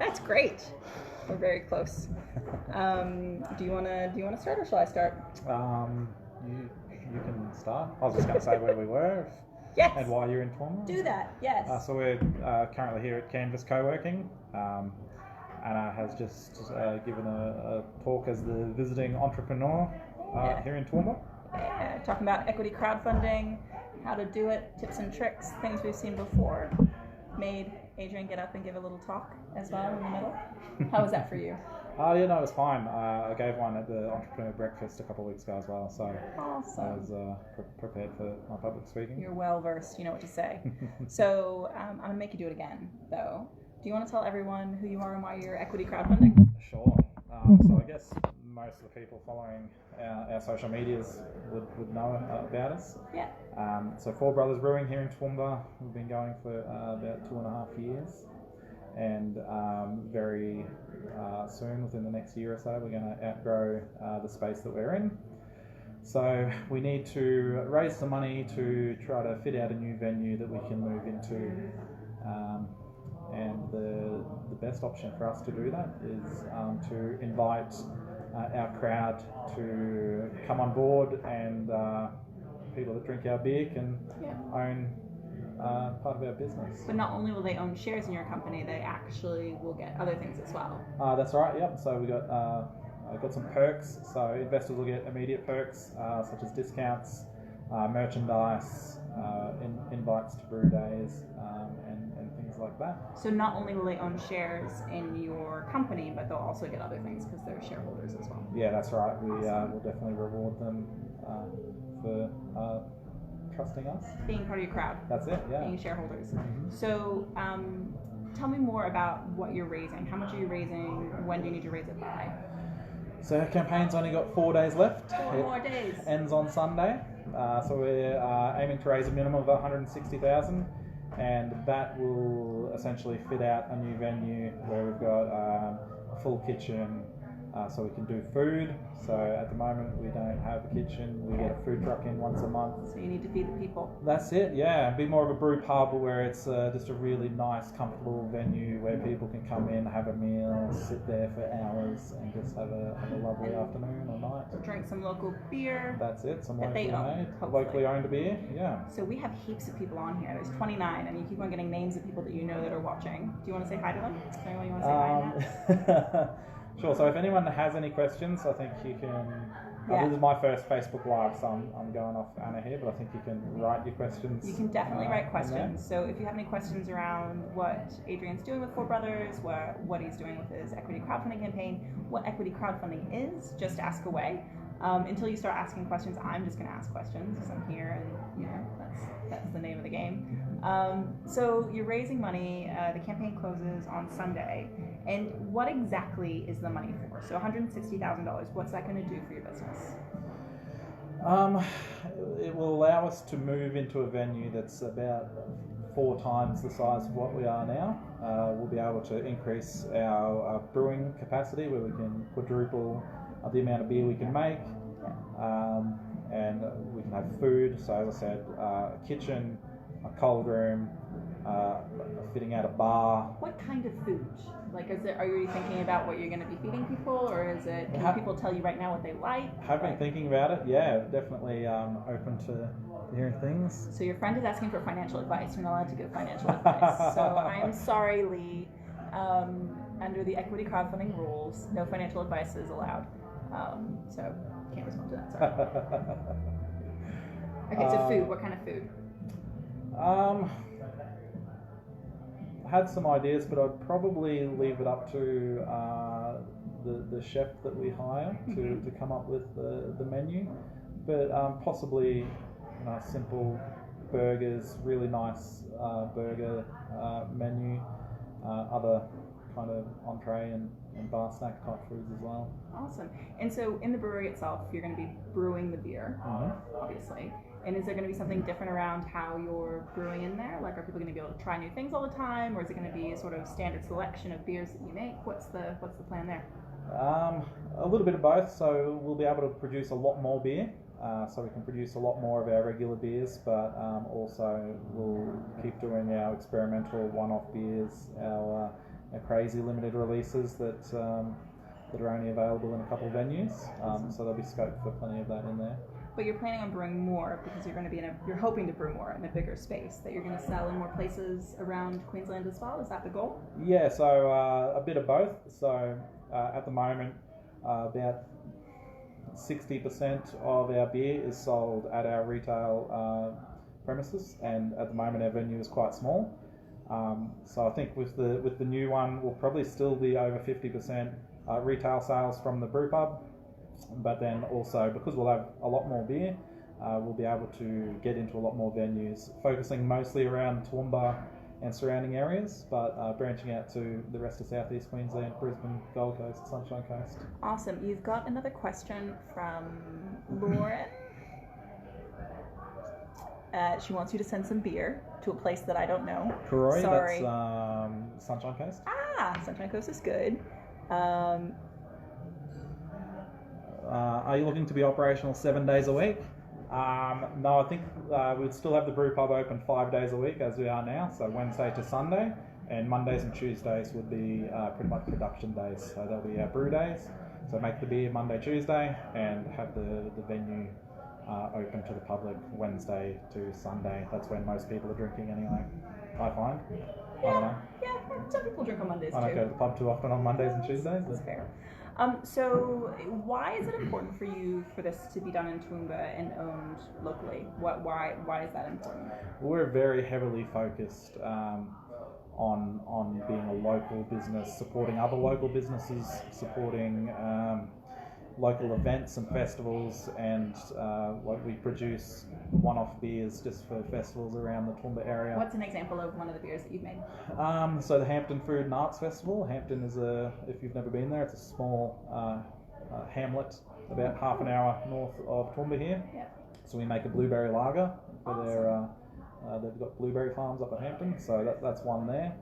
That's great. We're very close. Do you wanna start or shall I start? You can start. I was just going to say where we were Yes. and why you're in Toowoomba. Do that. Yes. So we're currently here at Canvas Co-working. Anna has just given a talk as the visiting entrepreneur here in Toowoomba. Yeah. Talking about equity crowdfunding, how to do it, tips and tricks, things we've seen before. Made Adrian get up and give a little talk as well in the middle. How was that for you? Yeah, no, it was fine. I gave one at the entrepreneur breakfast a couple of weeks ago as well, so Awesome. I was prepared for my public speaking. You're well versed. You know what to say. So I'm gonna make you do it again, though. Do you want to tell everyone who you are and why you're equity crowdfunding? Sure. So I guess most of the people following our social medias would know about us. Yeah. So Brothers Brewing here in Toowoomba, we've been going for about 2.5 years, and very soon, within the next year or so, we're going to outgrow the space that we're in. So we need to raise some money to try to fit out a new venue that we can move into. And the best option for us to do that is to invite our crowd to come on board, and people that drink our beer can own part of our business. But not only will they own shares in your company, they actually will get other things as well. That's right, yep. So we got some perks. So investors will get immediate perks such as discounts, merchandise, invites to brew days, and things like that. So not only will they own shares in your company, but they'll also get other things because they're shareholders as well. Yeah, that's right. We will definitely reward them for trusting us. Being part of your crowd. That's it, yeah. Being shareholders. Mm-hmm. So tell me more about what you're raising. How much are you raising? When do you need to raise it by? So our campaign's only got 4 days left. 4 more days. Ends on Sunday. So we're aiming to raise a minimum of 160,000, and that will essentially fit out a new venue where we've got a full kitchen, so we can do food. So at the moment we don't have a kitchen. We get a food truck in once a month. So you need to feed the people. That's it, yeah. Be more of a brew pub where it's just a really nice, comfortable venue where people can come in, have a meal, sit there for hours, and just have a lovely afternoon or night. Drink some local beer. That's it, some that locally they own, made, hopefully. locally owned beer, yeah. So we have heaps of people on here. There's 29, and you keep on getting names of people that you know that are watching. Do you want to say hi to them? Is there anyone you want to say hi to? Sure, so if anyone has any questions, I think you can... This is my first Facebook Live, so I'm going off Anna here, but I think you can write your questions. You can definitely write questions. So if you have any questions around what Adrian's doing with Four Brothers, what he's doing with his equity crowdfunding campaign, what equity crowdfunding is, just ask away. Until you start asking questions, I'm just going to ask questions because I'm here, and that's the name of the game. So you're raising money. The campaign closes on Sunday. And what exactly is the money for? So $160,000. What's that going to do for your business? It will allow us to move into a venue that's about 4 times the size of what we are now. We'll be able to increase our brewing capacity, where we can quadruple the amount of beer we can make, and we can have food. So as I said, a kitchen, a cold room, fitting out a bar. What kind of food? Like, are you thinking about what you're going to be feeding people, or is it? Can people tell you right now what they like? Have been thinking about it. Yeah, definitely open to hearing things. So your friend is asking for financial advice. You're not allowed to give financial advice. So I'm sorry, Lee. Under the equity crowdfunding rules, no financial advice is allowed. So can't respond to that. Sorry. Okay, so food. What kind of food? Had some ideas, but I'd probably leave it up to the chef that we hire to come up with the menu. But possibly simple burgers, really nice burger menu, other kind of entree and bar snack type foods as well. Awesome. And so in the brewery itself, you're going to be brewing the beer, obviously. And is there going to be something different around how you're brewing in there? Like, are people going to be able to try new things all the time, or is it going to be a sort of standard selection of beers that you make? What's the plan there? A little bit of both. So we'll be able to produce a lot more beer. So we can produce a lot more of our regular beers, but also we'll keep doing our experimental one-off beers, our crazy limited releases that are only available in a couple of venues. So there'll be scope for plenty of that in there. But you're planning on brewing more because you're going to be you're hoping to brew more in a bigger space that you're going to sell in more places around Queensland as well. Is that the goal? Yeah, so a bit of both. So at the moment, about 60% of our beer is sold at our retail premises, and at the moment our venue is quite small. So I think with the new one, we'll probably still be over 50% retail sales from the brew pub. But then also, because we'll have a lot more beer, we'll be able to get into a lot more venues, focusing mostly around Toowoomba and surrounding areas, but branching out to the rest of Southeast Queensland, Brisbane, Gold Coast, Sunshine Coast. Awesome. You've got another question from Lauren. She wants you to send some beer to a place that I don't know. Brewery, sorry. That's Sunshine Coast. Sunshine Coast is good. Are you looking to be operational 7 days a week? No, I think we'd still have the brew pub open 5 days a week as we are now, so Wednesday to Sunday, and Mondays and Tuesdays would be pretty much production days. So there'll be our brew days, so make the beer Monday, Tuesday, and have the venue open to the public Wednesday to Sunday. That's when most people are drinking anyway, I find. I don't know. Yeah, some people drink on Mondays I don't go to the pub too often on Mondays and Tuesdays. That's fair. So why is it important for you for this to be done in Toowoomba and owned locally? Why is that important? We're very heavily focused on being a local business, supporting other local businesses, supporting local events and festivals, and we produce one-off beers just for festivals around the Toowoomba area. What's an example of one of the beers that you've made? So the Hampton Food and Arts Festival. Hampton is if you've never been there, it's a small hamlet about half an hour north of Toowoomba here. Yeah. So we make a blueberry lager for Awesome. they've got blueberry farms up at Hampton, so that's one there.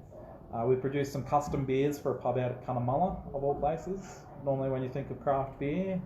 We produce some custom beers for a pub out at Cunnamulla, of all places. Normally when you think of craft beer,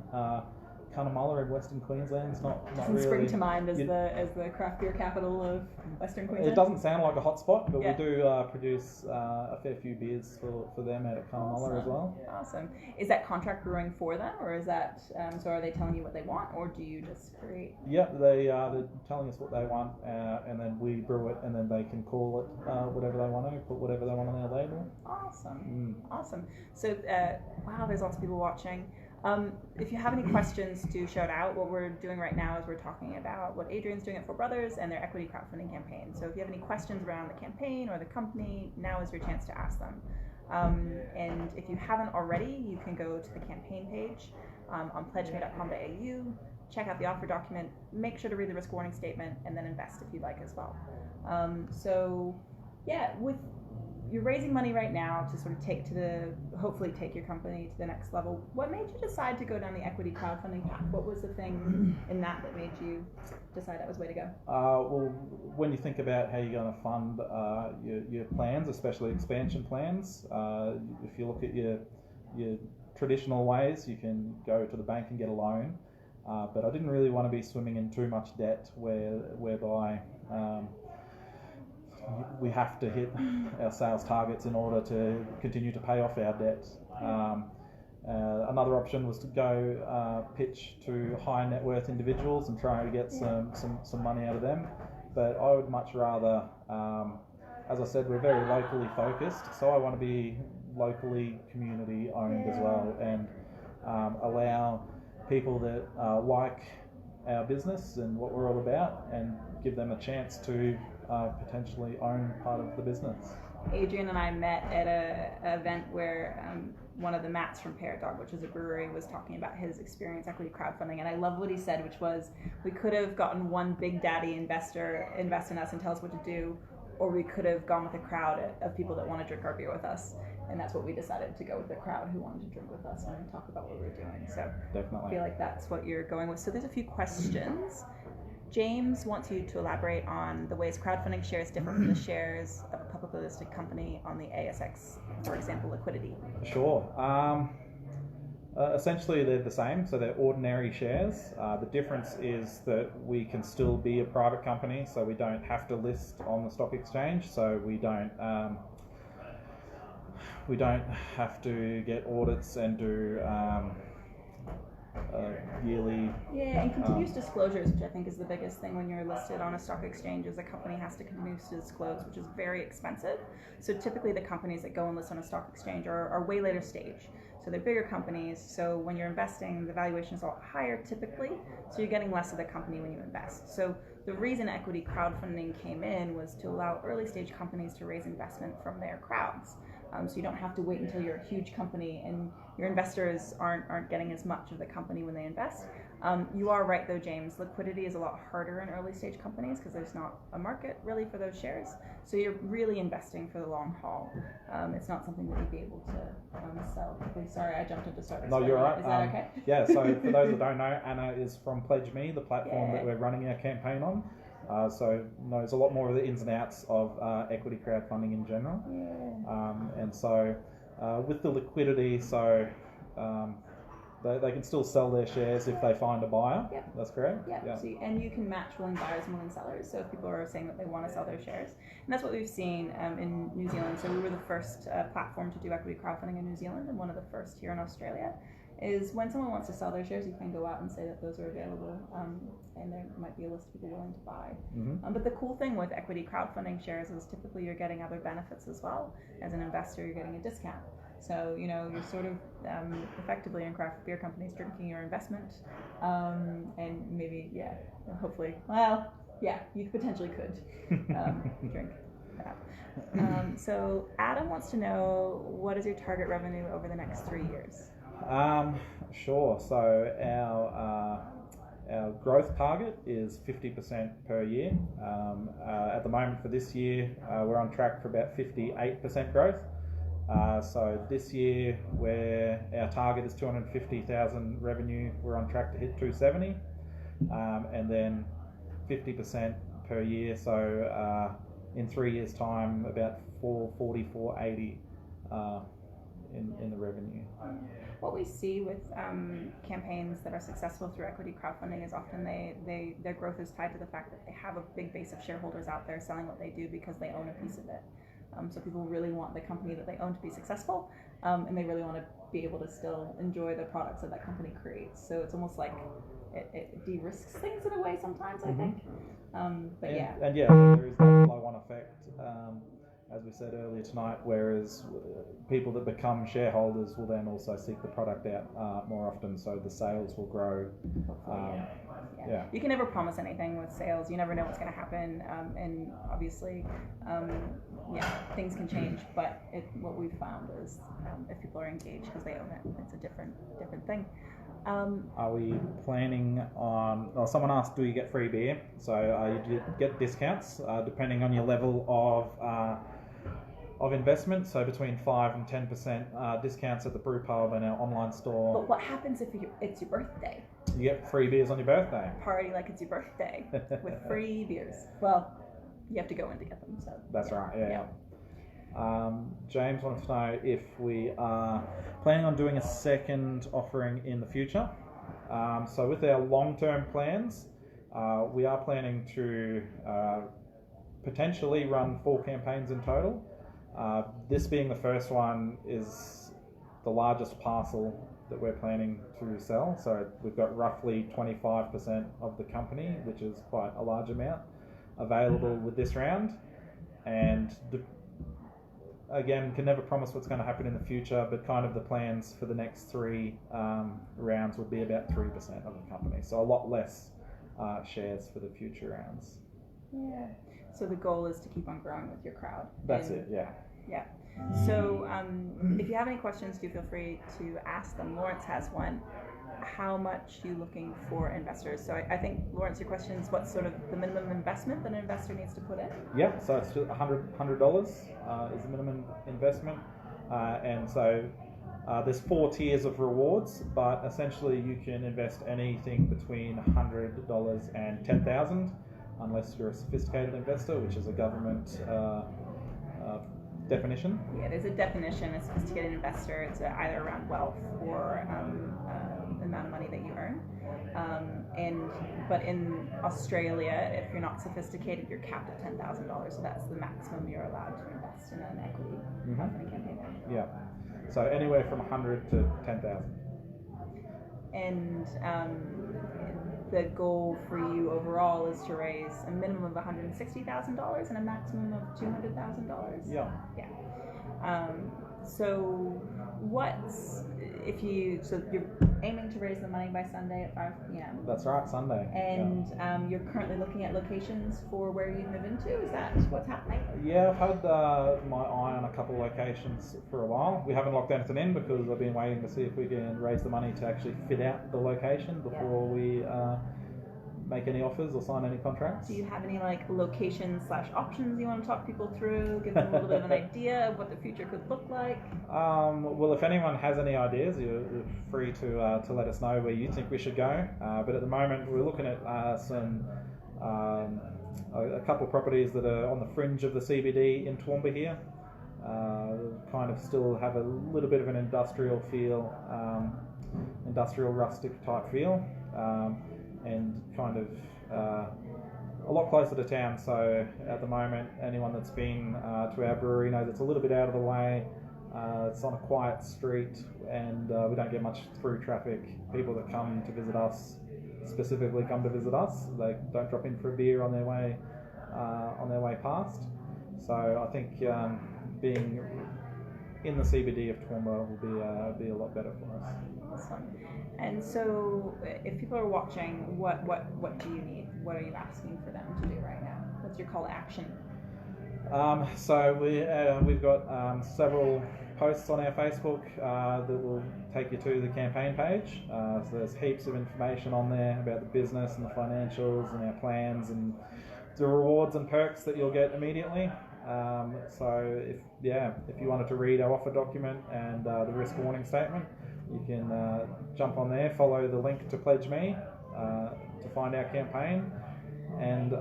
Cunnamulla in Western Queensland is not Doesn't really spring to mind as the craft beer capital of Western Queensland. It doesn't sound like a hot spot, but Yeah. we do produce a fair few beers for them out at Cunnamulla as well. Awesome. Is that contract brewing for them, or is that so? Are they telling you what they want, or do you just create? Yep, they're telling us what they want, and then we brew it, and then they can call it whatever they want to, put whatever they want on their label. Awesome. Awesome. So, wow, there's lots of people watching. If you have any questions, do shout out. What we're doing right now is we're talking about what Adrian's doing at Four Brothers and their equity crowdfunding campaign. So if you have any questions around the campaign or the company, now is your chance to ask them. And if you haven't already, you can go to the campaign page on pledgeme.com.au, check out the offer document, make sure to read the risk warning statement, and then invest if you'd like as well. So yeah, you're raising money right now to sort of hopefully take your company to the next level. What made you decide to go down the equity crowdfunding path? What was the thing in that made you decide that was the way to go? Well, when you think about how you're going to fund your plans, especially expansion plans, if you look at your traditional ways, you can go to the bank and get a loan. But I didn't really want to be swimming in too much debt whereby we have to hit our sales targets in order to continue to pay off our debt. Another option was to go pitch to high net worth individuals and try to get some money out of them. But I would much rather, as I said, we're very locally focused, so I want to be locally community owned as well, and allow people that like our business and what we're all about, and give them a chance to potentially own part of the business. Adrian and I met at an event where one of the Matts from Parrot Dog, which is a brewery, was talking about his experience equity crowdfunding, and I love what he said, which was we could have gotten one big daddy investor invest in us and tell us what to do, or we could have gone with a crowd of people that want to drink our beer with us, and that's what we decided, to go with the crowd who wanted to drink with us and talk about what we were doing. So definitely, I feel like that's what you're going with. So there's a few questions. James wants you to elaborate on the ways crowdfunding shares differ from the shares of a publicly listed company on the ASX, for example, liquidity. Sure. Essentially, they're the same, so they're ordinary shares. The difference is that we can still be a private company, so we don't have to list on the stock exchange, so we don't we don't have to get audits and do yearly. Yeah, and continuous disclosures, which I think is the biggest thing when you're listed on a stock exchange, is a company has to continuously disclose, which is very expensive. So typically the companies that go and list on a stock exchange are way later stage. So they're bigger companies, so when you're investing, the valuation is a lot higher typically, so you're getting less of the company when you invest. So the reason equity crowdfunding came in was to allow early stage companies to raise investment from their crowds. So you don't have to wait until you're a huge company and your investors aren't getting as much of the company when they invest. You are right though, James, liquidity is a lot harder in early stage companies because there's not a market really for those shares. So you're really investing for the long haul. It's not something that you'd be able to sell quickly. Sorry, I jumped into start. No, you're right. Is that okay? Yeah, so for those that don't know, Anna is from PledgeMe, the platform that we're running our campaign on. So knows a lot more of the ins and outs of equity crowdfunding in general. Yeah. And so with the liquidity, so they can still sell their shares if they find a buyer. Yep. That's correct? Yep. Yeah. So and you can match willing buyers and willing sellers. So if people are saying that they want to sell their shares. And that's what we've seen in New Zealand. So we were the first platform to do equity crowdfunding in New Zealand and one of the first here in Australia. Is when someone wants to sell their shares, you can go out and say that those are available, and there might be a list of people willing to buy. Mm-hmm. But the cool thing with equity crowdfunding shares is typically you're getting other benefits as well. As an investor, you're getting a discount. So, you're sort of effectively in craft beer companies drinking your investment, and maybe, hopefully, you potentially could drink that. So Adam wants to know, what is your target revenue over the next 3 years? Sure. So our growth target is 50% per year. At the moment for this year, we're on track for about 58% growth. So this year, where our target is 250,000 revenue, we're on track to hit 270, and then 50% per year. So in 3 years' time, about 440, 480 in the revenue. What we see with campaigns that are successful through equity crowdfunding is often their growth is tied to the fact that they have a big base of shareholders out there selling what they do because they own a piece of it. So people really want the company that they own to be successful, and they really want to be able to still enjoy the products that that company creates. So it's almost like it de-risks things in a way sometimes, I think. And there is that flow-on effect, as we said earlier tonight, whereas people that become shareholders will then also seek the product out more often, so the sales will grow. You can never promise anything with sales. You never know what's going to happen, and obviously, things can change. But what we've found is if people are engaged because they own it, it's a different thing. Are we planning on? Well, someone asked, do you get free beer? So you get discounts depending on your level of investment, so between 5 and 10% discounts at the brew pub and our online store. But what happens if it's your birthday? You get free beers on your birthday. Party like it's your birthday with free beers. Well, you have to go in to get them. So that's right. Yeah. James wanted to know if we are planning on doing a second offering in the future. So with our long-term plans, we are planning to potentially run 4 campaigns in total. This being the first one is the largest parcel that we're planning to sell. So we've got roughly 25% of the company, which is quite a large amount, available with this round. And again, can never promise what's going to happen in the future, but kind of the plans for the next 3 rounds would be about 3% of the company. So a lot less shares for the future rounds. Yeah. So the goal is to keep on growing with your crowd. That's it, yeah. Yeah. So if you have any questions, do feel free to ask them. Lawrence has one. How much are you looking for investors? So I think, Lawrence, your question is what's sort of the minimum investment that an investor needs to put in? Yeah, so it's $100 is the minimum investment. And so there's 4 tiers of rewards, but essentially you can invest anything between $100 and $10,000. Unless you're a sophisticated investor, which is a government definition? Yeah, there's a definition. A sophisticated investor. It's either around wealth or the amount of money that you earn. But in Australia, if you're not sophisticated, you're capped at $10,000. So that's the maximum you're allowed to invest in an equity crowdfunding campaign. Yeah. So anywhere from 100 to 10,000. And the goal for you overall is to raise a minimum of $160,000 and a maximum of $200,000. Yeah. Yeah. So you're aiming to raise the money by Sunday at 5 p.m. That's right, Sunday. And you're currently looking at locations for where you move into. Is that what's happening? Yeah, I've had my eye on a couple of locations for a while. We haven't locked anything in because I've been waiting to see if we can raise the money to actually fit out the location before we make any offers or sign any contracts. Do you have any locations/options you want to talk people through? Give them a little bit of an idea of what the future could look like? Well, if anyone has any ideas, you're free to let us know where you think we should go. But at the moment, we're looking at a couple of properties that are on the fringe of the CBD in Toowoomba here. Kind of still have a little bit of an industrial feel, industrial rustic type feel. And kind of a lot closer to town. So at the moment, anyone that's been to our brewery knows it's a little bit out of the way. It's on a quiet street, and we don't get much through traffic. People that come to visit us specifically come to visit us. They don't drop in for a beer on their way past. So I think being in the CBD of Toowoomba will be a lot better for us. Awesome. And so, if people are watching, what do you need? What are you asking for them to do right now? What's your call to action? So we've got several posts on our Facebook that will take you to the campaign page. So there's heaps of information on there about the business and the financials and our plans and the rewards and perks that you'll get immediately. So if you wanted to read our offer document and the risk warning statement, you can jump on there, follow the link to PledgeMe to find our campaign, and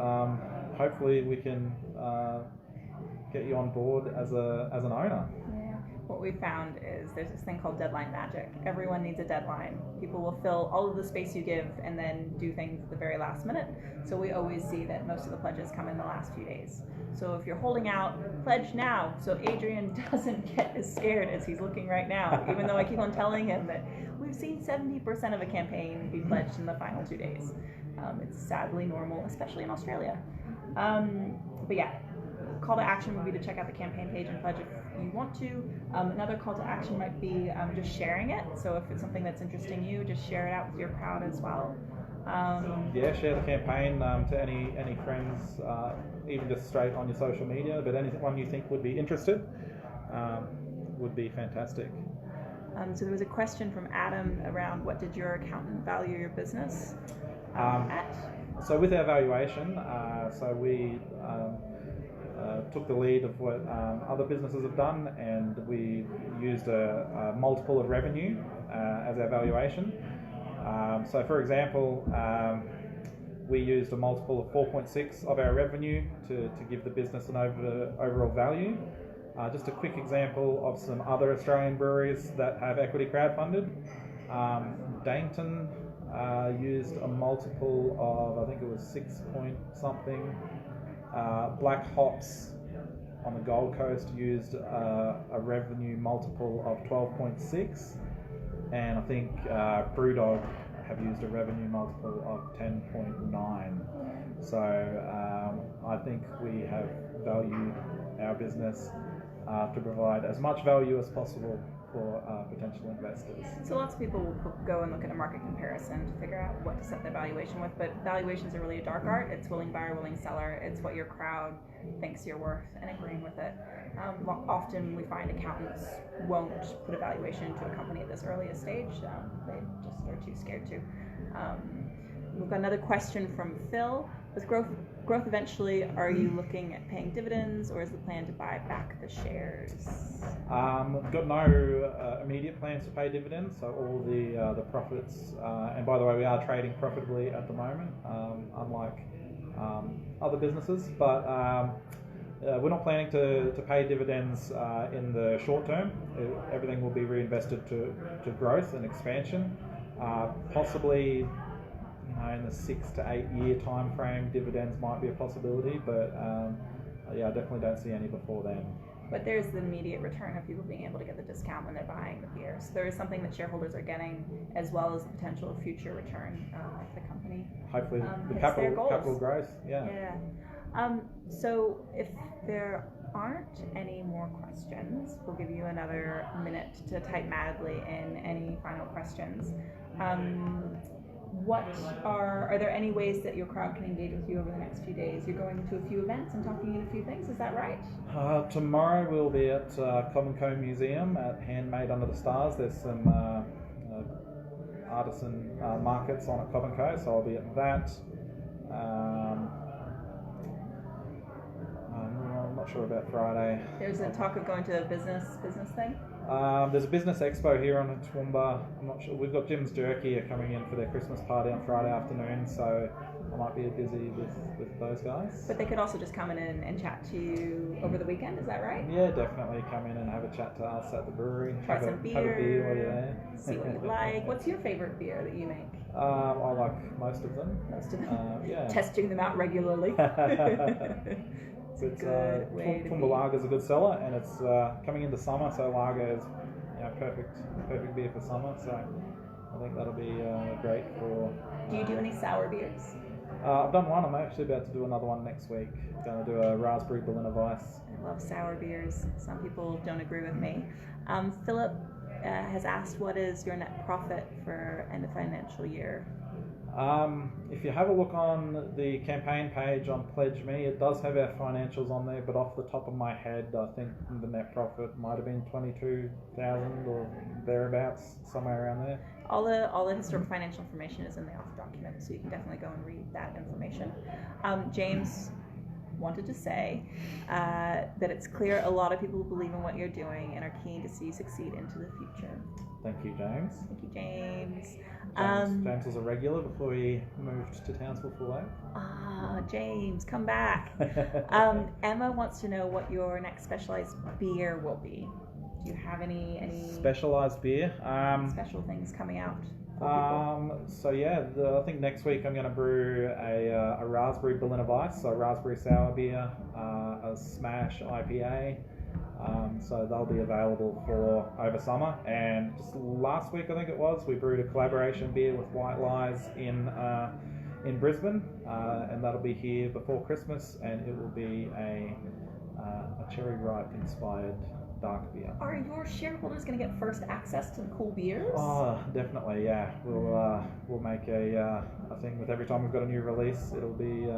hopefully we can get you on board as an owner. Yeah. What we found is there's this thing called deadline magic. Everyone needs a deadline. People will fill all of the space you give and then do things at the very last minute. So we always see that most of the pledges come in the last few days. So if you're holding out, pledge now, so Adrian doesn't get as scared as he's looking right now, even though I keep on telling him that we've seen 70% of a campaign be pledged in the final 2 days. It's sadly normal, especially in Australia. But yeah, call to action would be to check out the campaign page and pledge if you want to. Another call to action might be just sharing it. So if it's something that's interesting you, just share it out with your crowd as well. Share the campaign to any friends, even just straight on your social media, but anyone you think would be interested would be fantastic. So there was a question from Adam around what did your accountant value your business at? So with our valuation, we took the lead of what other businesses have done, and we used a multiple of revenue as our valuation. So for example, we used a multiple of 4.6 of our revenue to give the business an overall value. Just a quick example of some other Australian breweries that have equity crowdfunded. Dainton used a multiple of, I think it was 6 point something. Black Hops on the Gold Coast used a revenue multiple of 12.6, and I think Brewdog have used a revenue multiple of 10.9. So I think we have valued our business to provide as much value as possible for potential investors. So lots of people will go and look at a market comparison to figure out what to set their valuation with, but valuations are really a dark art. It's willing buyer, willing seller. It's what your crowd thinks you're worth and agreeing with it. Often we find accountants won't put a valuation into a company at this earliest stage. They just are too scared to. We've got another question from Phil. With growth eventually, are you looking at paying dividends, or is the plan to buy back the shares? We've got no immediate plans to pay dividends, so all the profits, and by the way, we are trading profitably at the moment, unlike other businesses, but we're not planning to pay dividends in the short term. Everything will be reinvested to growth and expansion. Possibly, in the 6 to 8 year time frame, dividends might be a possibility, but I definitely don't see any before then. But there's the immediate return of people being able to get the discount when they're buying the beer. So there is something that shareholders are getting, as well as the potential of future return if the company hopefully the hits their goals. capital growth. Yeah. So if there aren't any more questions, we'll give you another minute to type madly in any final questions. Are there any ways that your crowd can engage with you over the next few days? You're going to a few events and talking in a few things, is that right? Tomorrow we'll be at Common Co Museum at Handmade Under the Stars. There's some artisan markets on at Common Co, so I'll be at that. I'm not sure about Friday. There's a talk of going to a business thing? There's a business expo here on Toowoomba. I'm not sure. We've got Jim's Jerky coming in for their Christmas party on Friday afternoon, so I might be busy with those guys. But they could also just come in and chat to you over the weekend, is that right? Yeah, definitely come in and have a chat to us at the brewery. Try some beer. Have a beer while you're there. See what you like. What's your favorite beer that you make? I like most of them. Most of them? Yeah. Testing them out regularly. Toowoomba Lager is a good seller, and it's coming into summer, so lager is perfect beer for summer. So I think that'll be great for. Do you do any sour beers? I've done one. I'm actually about to do another one next week. Going to do a raspberry Berliner Weiss. I love sour beers. Some people don't agree with me. Philip has asked, what is your net profit for end of financial year? If you have a look on the campaign page on PledgeMe, it does have our financials on there, but off the top of my head, I think the net profit might have been 22,000 or thereabouts, somewhere around there. All the historical financial information is in the author document, so you can definitely go and read that information. James wanted to say that it's clear a lot of people believe in what you're doing and are keen to see you succeed into the future. Thank you, James. Thank you, James. James was a regular before he moved to Townsville full time. James, come back. Emma wants to know what your next specialized beer will be. Do you have any specialized beer? Special things coming out? I think next week I'm going to brew a raspberry Berliner Weiss, so a raspberry sour beer, a smash IPA. So they'll be available for over summer. And just last week, I think it was, we brewed a collaboration beer with White Lies in Brisbane, and that'll be here before Christmas, and it will be a cherry ripe inspired dark beer. Are your shareholders going to get first access to the cool beers? Oh, definitely, yeah. We'll make a thing with every time we've got a new release. It'll be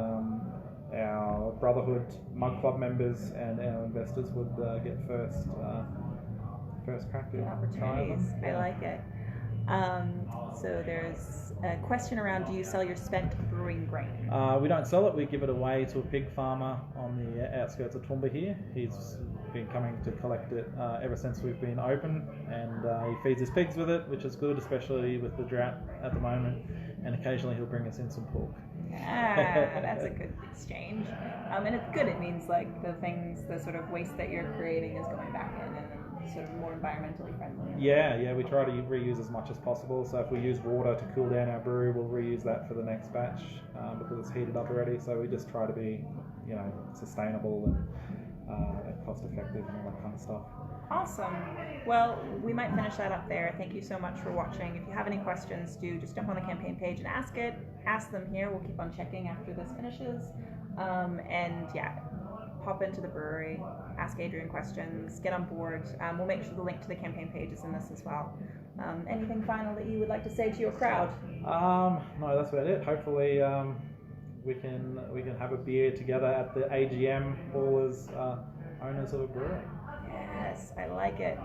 our Brotherhood Mug Club members and our investors would get first crack at opportunities. I like it. So there's a question around: do you sell your spent brewing grain? We don't sell it. We give it away to a pig farmer on the outskirts of Toowoomba here. He's been coming to collect it ever since we've been open, and he feeds his pigs with it, which is good, especially with the drought at the moment. And occasionally he'll bring us in some pork. That's a good exchange. And it's good. It means like the sort of waste that you're creating is going back in and sort of more environmentally friendly. Yeah, we try to reuse as much as possible. So if we use water to cool down our brew, we'll reuse that for the next batch because it's heated up already. So we just try to be, sustainable and cost effective and all that kind of stuff. Awesome. Well, we might finish that up there. Thank you so much for watching. If you have any questions, do just jump on the campaign page and ask them here. We'll keep on checking after this finishes. Pop into the brewery, ask Adrian questions, get on board. We'll make sure the link to the campaign page is in this as well. Anything final that you would like to say to your crowd? No, that's about it. Hopefully we can have a beer together at the AGM, all as owners of a brewery. Yes, I like it.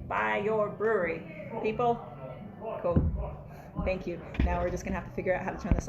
Buy your brewery, people. Cool. Thank you. Now we're just going to have to figure out how to turn this